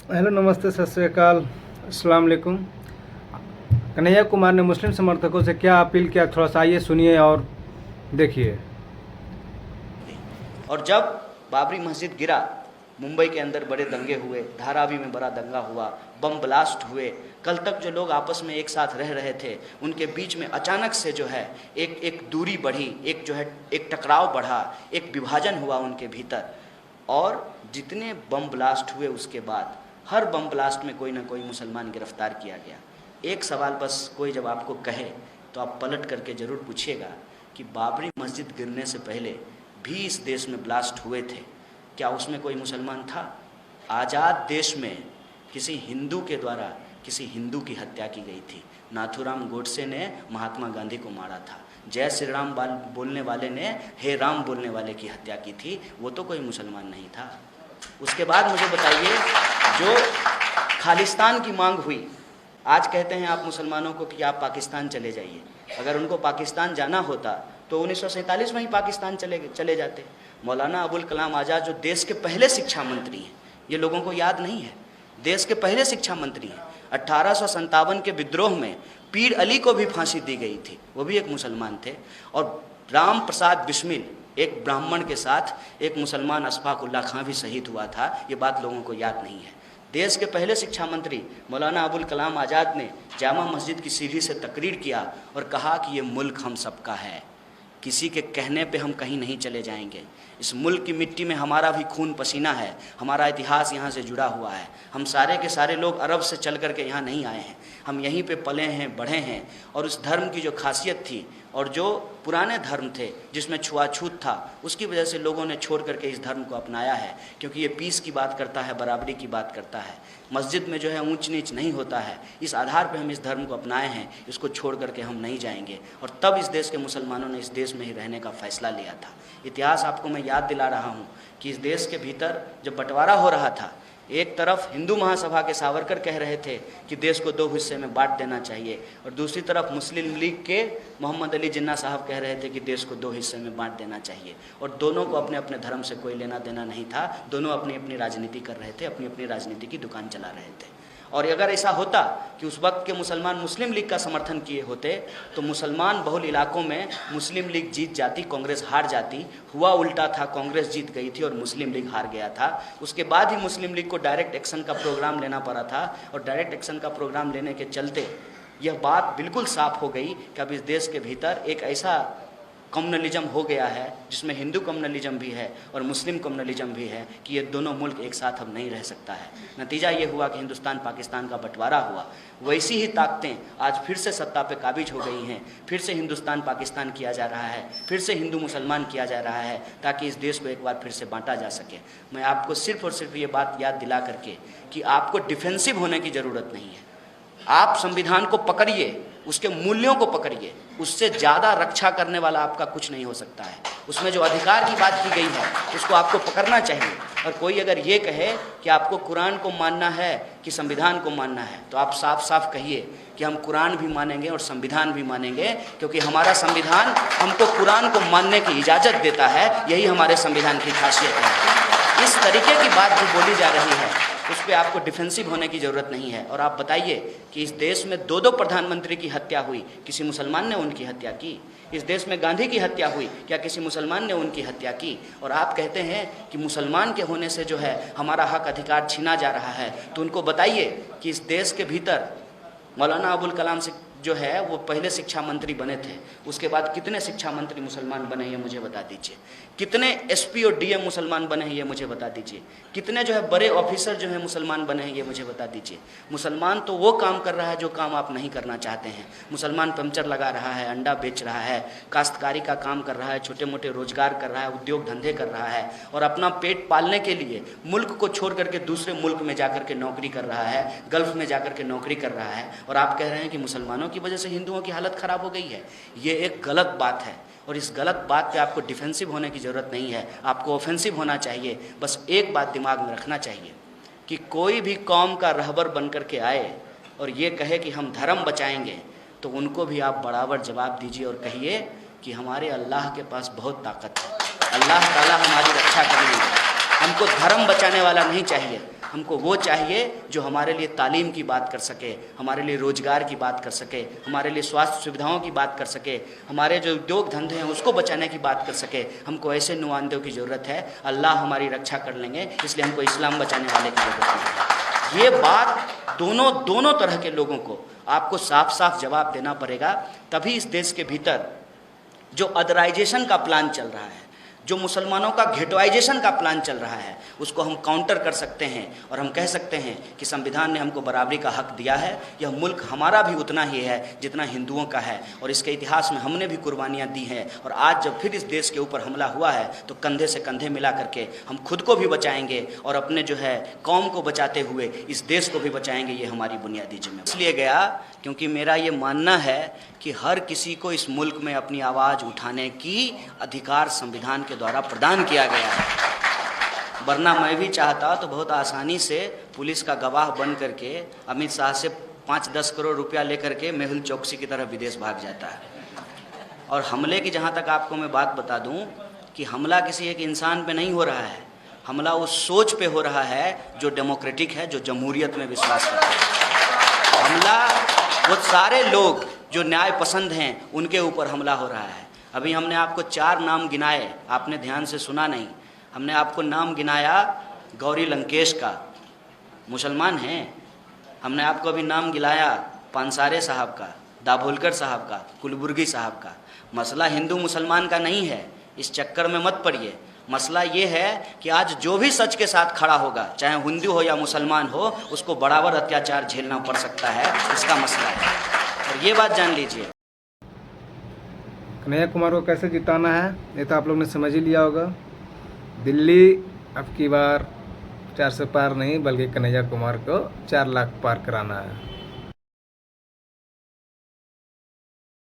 Hello, नमस्ते, सत श्री अकाल, अस्सलाम वालेकुम। कन्हैया कुमार ने मुस्लिम समर्थकों से क्या अपील किया, थोड़ा सा आइए सुनिए और देखिए। और जब बाबरी मस्जिद गिरा, मुंबई के अंदर बड़े दंगे हुए, धारावी में बड़ा दंगा हुआ, बम ब्लास्ट हुए। कल तक जो लोग आपस में एक साथ रह रहे थे, उनके बीच में अचानक से जो है एक दूरी बढ़ी, एक टकराव बढ़ा, एक विभाजन हुआ उनके भीतर। और जितने बम ब्लास्ट हुए उसके बाद हर बम ब्लास्ट में कोई ना कोई मुसलमान गिरफ्तार किया गया। एक सवाल बस कोई जब आपको कहे तो आप पलट करके ज़रूर पूछिएगा कि बाबरी मस्जिद गिरने से पहले भी इस देश में ब्लास्ट हुए थे, क्या उसमें कोई मुसलमान था? आज़ाद देश में किसी हिंदू के द्वारा किसी हिंदू की हत्या की गई थी। नाथूराम गोडसे ने महात्मा गांधी को मारा था। जय श्री राम बोलने वाले ने हे राम बोलने वाले की हत्या की थी, वो तो कोई मुसलमान नहीं था। उसके बाद मुझे बताइए, जो खालिस्तान की मांग हुई, आज कहते हैं आप मुसलमानों को कि आप पाकिस्तान चले जाइए। अगर उनको पाकिस्तान जाना होता तो 1947 में ही पाकिस्तान चले जाते। मौलाना अबुल कलाम आज़ाद जो देश के पहले शिक्षा मंत्री हैं, ये लोगों को याद नहीं है, देश के पहले शिक्षा मंत्री हैं। 1857 के विद्रोह में पीर अली को भी फांसी दी गई थी, वो भी एक मुसलमान थे। और राम प्रसाद बिस्मिल, एक ब्राह्मण के साथ एक मुसलमान अशफाकुल्ला खां भी शहीद हुआ था, ये बात लोगों को याद नहीं है। देश के पहले शिक्षा मंत्री मौलाना अबुल कलाम आज़ाद ने जामा मस्जिद की सीढ़ी से तकरीर किया और कहा कि ये मुल्क हम सबका है, किसी के कहने पे हम कहीं नहीं चले जाएंगे। इस मुल्क की मिट्टी में हमारा भी खून पसीना है, हमारा इतिहास यहाँ से जुड़ा हुआ है। हम सारे के सारे लोग अरब से चल कर के यहाँ नहीं आए हैं, हम यहीं पे पले हैं, बढ़े हैं। और उस धर्म की जो खासियत थी और जो पुराने धर्म थे जिसमें छुआछूत था, उसकी वजह से लोगों ने छोड़ करके इस धर्म को अपनाया है, क्योंकि ये पीस की बात करता है, बराबरी की बात करता है। मस्जिद में जो है ऊंच नीच नहीं होता है। इस आधार पे हम इस धर्म को अपनाए हैं, इसको छोड़ करके हम नहीं जाएंगे। और तब इस देश के मुसलमानों ने इस देश में ही रहने का फैसला लिया था। इतिहास आपको मैं याद दिला रहा हूँ कि इस देश के भीतर जब बंटवारा हो रहा था, एक तरफ हिंदू महासभा के सावरकर कह रहे थे कि देश को 2 हिस्से में बांट देना चाहिए, और दूसरी तरफ मुस्लिम लीग के मोहम्मद अली जिन्ना साहब कह रहे थे कि देश को 2 हिस्से में बांट देना चाहिए। और दोनों को अपने अपने धर्म से कोई लेना देना नहीं था, दोनों अपनी अपनी राजनीति कर रहे थे, अपनी अपनी राजनीति की दुकान चला रहे थे। और अगर ऐसा होता कि उस वक्त के मुसलमान मुस्लिम लीग का समर्थन किए होते तो मुसलमान बहुल इलाकों में मुस्लिम लीग जीत जाती, कांग्रेस हार जाती। हुआ उल्टा था, कांग्रेस जीत गई थी और मुस्लिम लीग हार गया था। उसके बाद ही मुस्लिम लीग को डायरेक्ट एक्शन का प्रोग्राम लेना पड़ा था, और डायरेक्ट एक्शन का प्रोग्राम लेने के चलते यह बात बिल्कुल साफ हो गई कि अब इस देश के भीतर एक ऐसा कम्युनलिज्म हो गया है जिसमें हिंदू कम्युनलिज्म भी है और मुस्लिम कम्युनलिज्म भी है, कि ये दोनों मुल्क एक साथ अब नहीं रह सकता है। नतीजा ये हुआ कि हिंदुस्तान पाकिस्तान का बंटवारा हुआ। वैसी ही ताकतें आज फिर से सत्ता पे काबिज हो गई हैं, फिर से हिंदुस्तान पाकिस्तान किया जा रहा है, फिर से हिंदू मुसलमान किया जा रहा है, ताकि इस देश को एक बार फिर से बांटा जा सके। मैं आपको सिर्फ और सिर्फ ये बात याद दिला करके कि आपको डिफेंसिव होने की ज़रूरत नहीं है। आप संविधान को पकड़िए, उसके मूल्यों को पकड़िए, उससे ज़्यादा रक्षा करने वाला आपका कुछ नहीं हो सकता है। उसमें जो अधिकार की बात की गई है उसको आपको पकड़ना चाहिए। और कोई अगर ये कहे कि आपको कुरान को मानना है कि संविधान को मानना है, तो आप साफ साफ कहिए कि हम कुरान भी मानेंगे और संविधान भी मानेंगे, क्योंकि हमारा संविधान हमको कुरान को मानने की इजाज़त देता है। यही हमारे संविधान की खासियत है। इस तरीके की बात जो बोली जा रही है उस पर आपको डिफेंसिव होने की ज़रूरत नहीं है। और आप बताइए कि इस देश में 2 प्रधानमंत्री की हत्या हुई, किसी मुसलमान ने उनकी हत्या की? इस देश में गांधी की हत्या हुई, क्या किसी मुसलमान ने उनकी हत्या की? और आप कहते हैं कि मुसलमान के होने से जो है हमारा हक अधिकार छीना जा रहा है। तो उनको बताइए कि इस देश के भीतर मौलाना अबुल कलाम से जो है वो पहले शिक्षा मंत्री बने थे, उसके बाद कितने शिक्षा मंत्री मुसलमान बने हैं ये मुझे बता दीजिए। कितने एसपी और डीएम मुसलमान बने हैं ये मुझे बता दीजिए। कितने जो है बड़े ऑफिसर जो है मुसलमान बने हैं ये मुझे बता दीजिए। मुसलमान तो वो काम कर रहा है जो काम आप नहीं करना चाहते हैं। मुसलमान पंचर लगा रहा है, अंडा बेच रहा है, काश्तकारी का काम कर रहा है, छोटे मोटे रोजगार कर रहा है, उद्योग धंधे कर रहा है, और अपना पेट पालने के लिए मुल्क को छोड़ करके दूसरे मुल्क में जाकर के नौकरी कर रहा है, गल्फ में जाकर के नौकरी कर रहा है। और आप कह रहे हैं कि मुसलमानों की वजह से हिंदुओं की हालत ख़राब हो गई है। ये एक गलत बात है, और इस गलत बात पे आपको डिफेंसिव होने की ज़रूरत नहीं है, आपको ऑफेंसिव होना चाहिए। बस एक बात दिमाग में रखना चाहिए कि कोई भी कौम का रहबर बन कर के आए और ये कहे कि हम धर्म बचाएंगे, तो उनको भी आप बराबर जवाब दीजिए और कहिए कि हमारे अल्लाह के पास बहुत ताकत है, अल्लाह ताला हमारी रक्षा करेंगे। हमको धर्म बचाने वाला नहीं चाहिए, हमको वो चाहिए जो हमारे लिए तालीम की बात कर सके, हमारे लिए रोज़गार की बात कर सके, हमारे लिए स्वास्थ्य सुविधाओं की बात कर सके, हमारे जो उद्योग धंधे हैं उसको बचाने की बात कर सके। हमको ऐसे नुमाइंदों की ज़रूरत है। अल्लाह हमारी रक्षा कर लेंगे, इसलिए हमको इस्लाम बचाने वाले की ज़रूरत है। ये बात दोनों तरह के लोगों को आपको साफ साफ जवाब देना पड़ेगा। तभी इस देश के भीतर जो अदराइजेशन का प्लान चल रहा है, जो मुसलमानों का घेटवाइजेशन का प्लान चल रहा है, उसको हम काउंटर कर सकते हैं और हम कह सकते हैं कि संविधान ने हमको बराबरी का हक दिया है। यह मुल्क हमारा भी उतना ही है जितना हिंदुओं का है, और इसके इतिहास में हमने भी कुर्बानियाँ दी हैं। और आज जब फिर इस देश के ऊपर हमला हुआ है तो कंधे से कंधे मिला करके हम खुद को भी बचाएंगे और अपने जो है कौम को बचाते हुए इस देश को भी बचाएंगे। ये हमारी बुनियादी जिम्मेदारी। इसलिए गया क्योंकि मेरा ये मानना है कि हर किसी को इस मुल्क में अपनी आवाज़ उठाने की अधिकार संविधान के द्वारा प्रदान किया गया है। वरना मैं भी चाहता तो बहुत आसानी से पुलिस का गवाह बन करके अमित शाह से 5-10 करोड़ रुपया लेकर के मेहुल चौकसी की तरह विदेश भाग जाता है। और हमले की जहाँ तक आपको मैं बात बता दूँ कि हमला किसी एक इंसान पे नहीं हो रहा है, हमला उस सोच पे हो रहा है जो डेमोक्रेटिक है, जो जमहूरियत में विश्वास करता है। हमला वो सारे लोग जो न्याय पसंद हैं उनके ऊपर हमला हो रहा है। अभी हमने आपको 4 नाम गिनाए, आपने ध्यान से सुना नहीं। हमने आपको नाम गिनाया गौरी लंकेश का, मुसलमान हैं। हमने आपको अभी नाम गिलाया पानसारे साहब का, दाभोलकर साहब का, कुलबुर्गी साहब का। मसला हिंदू मुसलमान का नहीं है, इस चक्कर में मत पड़िए। मसला ये है कि आज जो भी सच के साथ खड़ा होगा, चाहे हिंदू हो या मुसलमान हो, उसको बराबर अत्याचार झेलना पड़ सकता है। इसका मसला है, और ये बात जान लीजिए। कन्हैया कुमार को कैसे जिताना है ये तो आप लोग ने समझ ही लिया होगा। दिल्ली अब की बार 400 पार नहीं बल्कि कन्हैया कुमार को 4 लाख पार कराना है।